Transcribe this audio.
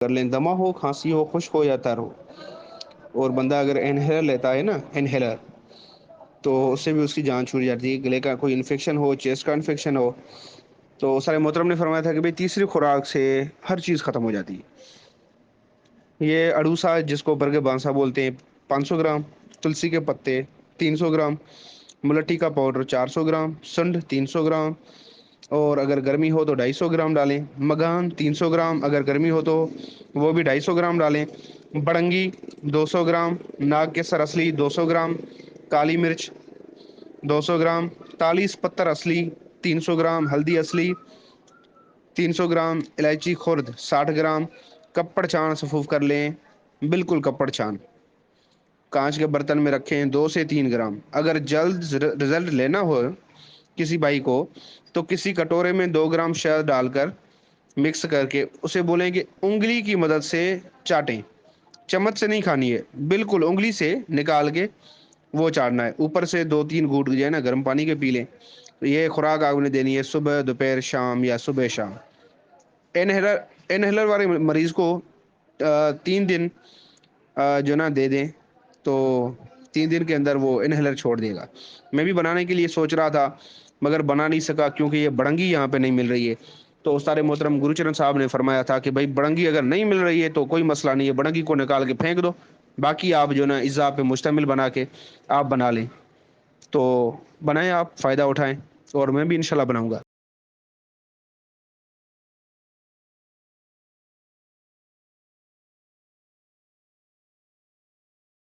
کر لیں، دما ہو، کھانسی ہو، خشک ہو یا تر ہو، اور بندہ اگر انہیلر لیتا ہے نا، انہیلر، تو اس سے بھی اس کی جان چھوٹ جاتی ہے. گلے کا کوئی انفیکشن ہو، چیسٹ کا انفیکشن ہو، تو سارے محترم نے فرمایا تھا کہ بھئی تیسری خوراک سے ہر چیز ختم ہو جاتی ہے. یہ اڑوسا جس کو برگ بانسا بولتے ہیں 500 گرام، تلسی کے پتے 300 گرام، ملٹی کا پاؤڈر 400 گرام، سنڈ 300 گرام، اور اگر گرمی ہو تو 250 گرام ڈالیں. مگان 300 گرام، اگر گرمی ہو تو وہ بھی 250 گرام ڈالیں. بڑنگی 200 گرام، ناگ کے سر اصلی 200 گرام، کالی مرچ 200 گرام، 40 پتر اصلی 300 گرام، ہلدی اصلی 300 گرام، الائچی خرد 60 گرام. کپڑ چاند سفوف کر لیں، بالکل کپڑ چاند، کانچ کے برتن میں رکھیں. 2 سے 3 گرام. اگر جلد رزلٹ لینا ہو کسی بھائی کو تو کسی کٹورے میں 2 گرام شہد ڈال کر مکس کر کے اسے بولیں کہ انگلی کی مدد سے چاٹیں. چمچ سے نہیں کھانی ہے، بالکل انگلی سے نکال کے وہ چاٹنا ہے. اوپر سے 2 3 گھونٹ جو ہے نا گرم پانی کے پی لیں. یہ خوراک آپ نے دینی ہے صبح، دوپہر، شام، یا صبح شام. انہیلر انہیلر والے مریض کو 3 دن جو نا دے دیں، تو 3 دن کے اندر وہ انہیلر چھوڑ دے گا. میں بھی بنانے کے لیے سوچ رہا تھا مگر بنا نہیں سکا کیونکہ یہ بڑنگی یہاں پہ نہیں مل رہی ہے. تو استاد محترم گرو چرن صاحب نے فرمایا تھا کہ بھائی بڑنگی اگر نہیں مل رہی ہے تو کوئی مسئلہ نہیں ہے، بڑنگی کو نکال کے پھینک دو، باقی آپ جو نا اجزاء پہ مشتمل بنا کے آپ بنا لیں. تو بنائیں، آپ فائدہ اٹھائیں، اور میں بھی انشاءاللہ بناؤں گا.